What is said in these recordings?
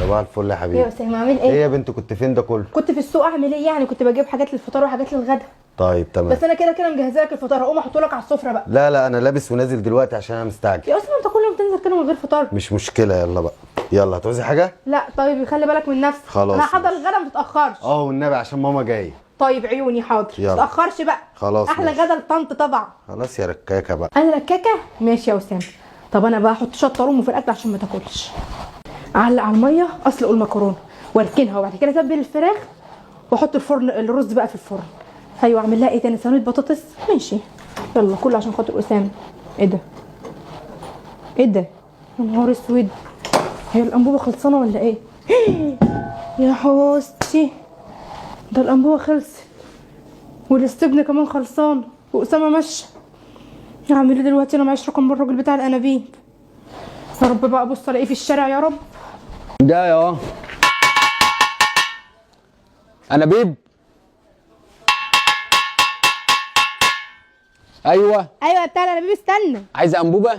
صباح الفل يا حبيبي. يا اسامه عامل ايه؟ ايه يا بنت كنت فين ده كله؟ كنت في السوق. اعمل ايه يعني؟ كنت بجيب حاجات للفطار وحاجات للغدا. طيب تمام. بس انا كده كده مجهزه لك الفطار، هقوم احطه لك على السفره بقى. لا لا انا لابس ونازل دلوقتي عشان انا مستعجل. يا اسامه انت كل يوم تنزل كده من غير فطار. مش مشكله، يلا بقى. يلا هتعوزي حاجه؟ لا طيب خلي بالك من نفسك. خلاص انا هحضر ماشي. الغدا ما تتاخرش. والنبي عشان ماما جايه. طيب عيوني حاضر. يلا. ما تتاخرش بقى. خلاص احلى ماشي. غدا لطنط طبعا. خلاص يا ركاكه بقى. انا ركاكه ماشي يا اسامه. طب انا بقى احط شطه رومي في الاكل عشان ما تاكلش. اعلق على الميه اسلق المكرونه واركنها، وبعد كده اتبل الفراخ واحط الرز بقى في الفرن. ايوه اعمل لها ايه تاني؟ صينيه بطاطس ماشي. يلا كله عشان خاطر اسامه. ايه ده؟ ايه ده؟ يا نهار اسود، هي الانبوبه خلصانه ولا ايه؟ يا حوستي، ده الانبوبه خلصت والاستبن كمان خلصان واسامه ماشيه. اعمل ايه دلوقتي؟ انا معيش رقم الراجل بتاع الانابيب. يا رب بقى ابص الاقيه في الشارع يا رب. ده يا انابيب. ايوه ايوه بتاع الانابيب. استنى، عايزه انبوبه.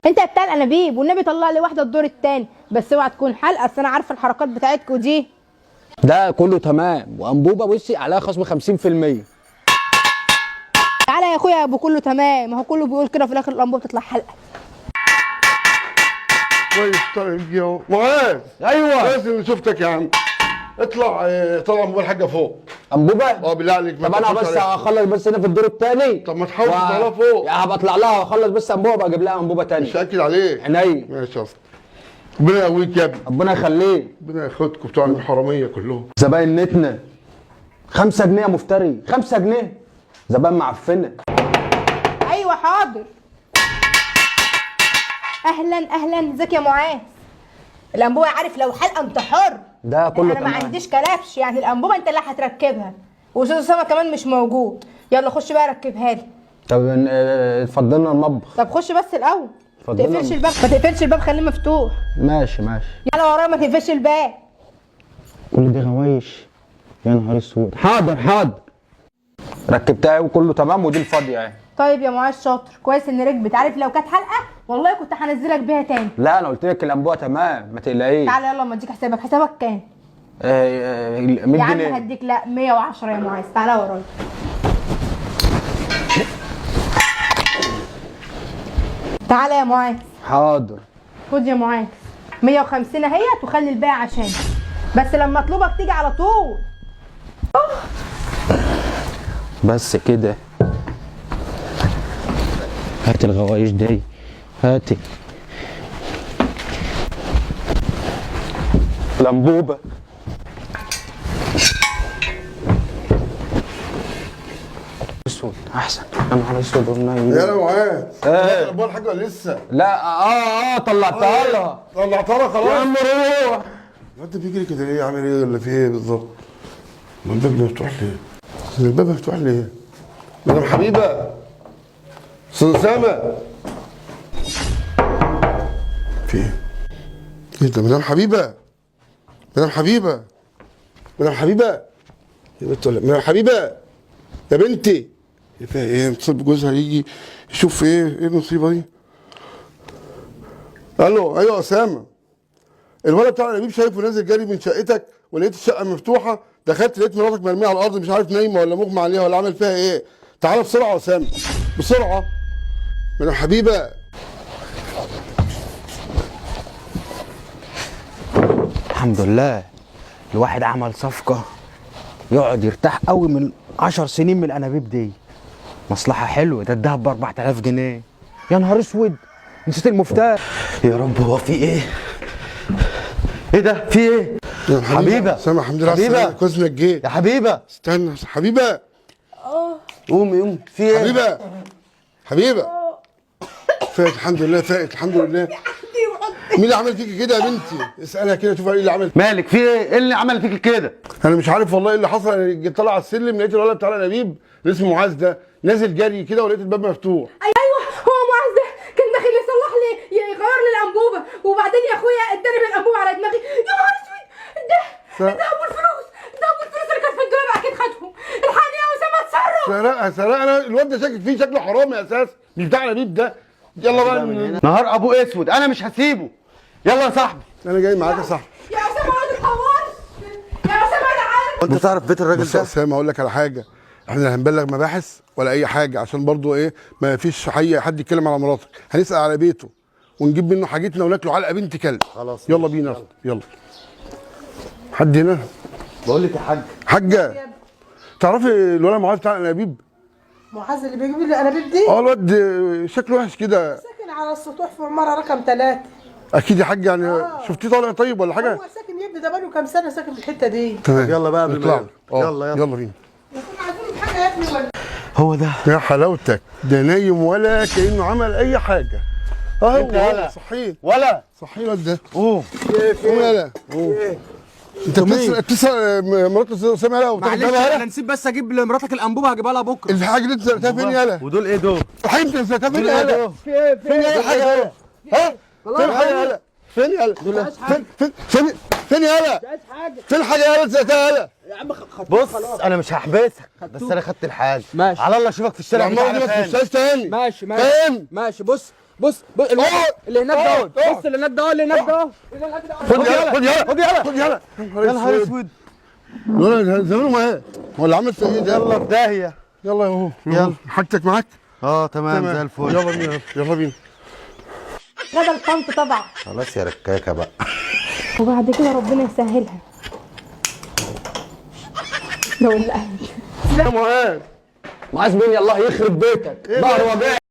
انت بتاع الانابيب والنبي طلع لي واحده الدور التاني، بس اوعى تكون حلقه، اصل انا عارفه الحركات بتاعتكوا دي. ده كله تمام، وانبوبه بصي عليها خصم 50%. تعالى يا اخويا يا ابو كله تمام، ما هو كله بيقول كده في الاخر الانبوبه بتطلع حلقه. كويس. طيب يا معاذ. ايوه كويس اني شفتك يا عم. اطلع طلع موبايل حاجه فوق. انبوبه. بالله عليك. طب انا بس هخلص بس هنا في الدور الثاني. طب ما تحاول تطلعها فوق. يا هبقى اطلع لها واخلص بس انبوبه بقى اجيب لها انبوبه ثانيه. مش اكد عليك. عينيا. ماشي يا اسطى. ربنا يقويك يا ابني. ربنا يخليك. ربنا ياخدكم بتوع الحراميه كلهم. زباين نتنا 5 جنيه يا مفتري، 5 جنيه زبائن معفنه. ايوه حاضر. اهلا اهلا، ازيك يا معاذ؟ الانبوبه عارف لو حلقه انت حر. ده كله انا ما تمام. عنديش كلبش، يعني الانبوبه انت اللي هتركبها، واستاذ اسامه كمان مش موجود. يلا خش بقى ركبها لي. طب اتفضلنا المطبخ. طب خش بس الاول. ما اتفضلنا. تقفلش الباب، ما تقفلش الباب، خليه مفتوح. ماشي ماشي. يلا ورايا ما تقفلش الباب. كل دي غوايش، يا نهار اسود. حاضر حاضر، ركبتها وكله تمام ودي الفاضيه اهي. طيب يا معاذ شاطر، كويس ان ركبت. عارف لو كانت حلقه والله كنت هنزلك بيها تاني. لا انا قلت لك الانبوبه تمام، ما تقلقيش. تعالى يلا اما اديك حسابك. حسابك كام؟ 100 يا عم جنيه. هديك لا 110 يا معاذ. تعالى ورايا. تعالى يا معاذ. حاضر. خد يا معاذ 150 اهيت، وخلي الباقي عشان بس لما اطلبك تيجي على طول. بس كده. هات الغوايش دي، هاتي الانبوبه. اسود احسن. يا نهار اسود والله. يا معاذ. ايه؟ الموبايل حاجه لسه. لا طلعتها لها. طلعتها لها خلاص. يا عم روح. انت بيجري كده ليه؟ عامل ايه ولا في ايه بالظبط؟ ما الباب مفتوح ليه؟ الباب مفتوح ليه؟ مدام حبيبه. استاذ اسامه. في ايه؟ ايه ده؟ مدام حبيبه. مدام حبيبه. مدام حبيبه. يا بنت ولا مدام حبيبه. يا بنتي. فيها ايه؟ متصل بجوزها يجي يشوف ايه المصيبه دي؟ الو ايوه اسامه. الولد بتاع الانابيب شايفه نازل جري من شقتك، ولقيت الشقه مفتوحه، دخلت لقيت مراتك مرميه على الارض، مش عارف نايمه ولا مغمى عليها ولا عامل فيها ايه. تعالى بسرعه يا اسامه، بسرعه. مدام حبيبه. الحمد لله الواحد عمل صفقة يقعد يرتاح قوي من 10 سنين من الانابيب دي. مصلحة حلوة. ده الدهب ب 4000 جنيه. يا نهار اسود، نسيت المفتاح. يا رب هو في ايه؟ ايه ده؟ في ايه؟ يا حبيبه اسامه الحمد لله على حبيبه السلامة، كويس انك جيت. يا حبيبه استنى حبيبه. قومي في ايه؟ حبيبه. حبيبه. فاقت الحمد لله، فاقت الحمد لله. مين اللي عمل فيكي كده يا بنتي؟ اسالها كده شوف ايه اللي عمل. مالك في ايه؟ ايه اللي عمل فيك كده؟ انا مش عارف والله ايه اللي حصل. انا جيت طالع على السلم لقيت الولد بتاع الانابيب اللي اسمه معاذ ده نازل جري كده، ولقيت الباب مفتوح. ايوه هو معاذ ده كان داخل يصلح لي، يغير لي الانبوبه، وبعدين يا اخويا اداني بالانبوبه على دماغي. يا نهار اسود، ده ابو الفلوس، ده ابو الفلوس اللي كانت في الدولاب اكيد خدهم. الحقني يا اسامه اتصرف. سرقنا الواد ده، شاكك فيه، شكله حرامي اساسا، مش بتاع الانابيب ده. يلا بقى نهار ابو اسود، انا مش هسيبه. يلا يا صاحبي. انا جاي معاك يا صاحبي. يا اسامه انت تعرف بيت الراجل بص يا ده؟ اسامه اقول لك على حاجه، احنا لا هنبلغ مباحث ولا اي حاجه عشان برضو ايه ما فيش حد يتكلم على مراتك. هنسال على بيته ونجيب منه حاجتنا وناكله علقه بنت كلب. خلاص يلا ماشي، بينا يلا. حد هنا؟ بقول لك يا حاج، حاجه تعرفي الولد معاذ بتاع الانابيب؟ معاذ اللي بيجيب لي الانابيب دي؟ اه الواد شكله وحش كده. ساكن على السطوح في عماره رقم 3. اكيد يا حاج يعني شفتيه طالع طيب ولا حاجه؟ هو ساكن يا ابني ده بقاله كام سنه ساكن في الحته دي. تمام يلا بقى قبل ما نطلع. يلا. يلا يلا بينا. كنا عايزين حاجه يا ابني ولا هو ده. يا حلاوتك ده نايم ولا كانه عمل اي حاجه. اه انت يلا. صحيح ولا صحيح الواد ده. قوم. قوم يلا قوم. انت بتسرق مرات اسامه يلا معلش انا نسيت بس اجيب لمراتك الانبوبه هجيبها لها بكره. الحاجه اللي انت سرقتها فين يلا؟ ودول ايه دول؟ الحاجه اللي انت سرقتها فين دول ايه يلا؟ دول؟ فين يلا الحاجه يلا؟ ها؟ فين الحاجه يلا؟ فين يلا؟ فين يلا؟ فين الحاجه يلا اللي سرقتها يلا؟ بص انا مش هحبسك بس انا خدت الحاجه. ماشي. على الله اشوفك في الشارع العماره دي بتاعنا ما تخشهاش تاني. ماشي فاهم؟ ماشي بص اللي هناك ده بص اللي هناك ده اللي هناك ده خد يلا خد يلا خد يلا خد يلا. يا نهار اسود. الولد زمانه معاه ولا عمل في ايه ده؟ يلا في داهيه. يلا اهو يلا. حاجتك معاك؟ تمام زي الفل. يلا بينا يلا بينا. غدا الطنط طبعا. خلاص يا ركاكه بقى. وبعد كده ربنا يسهلها. لو اللي يا معاذ معاذ مين الله يخرب بيتك ظهر وجع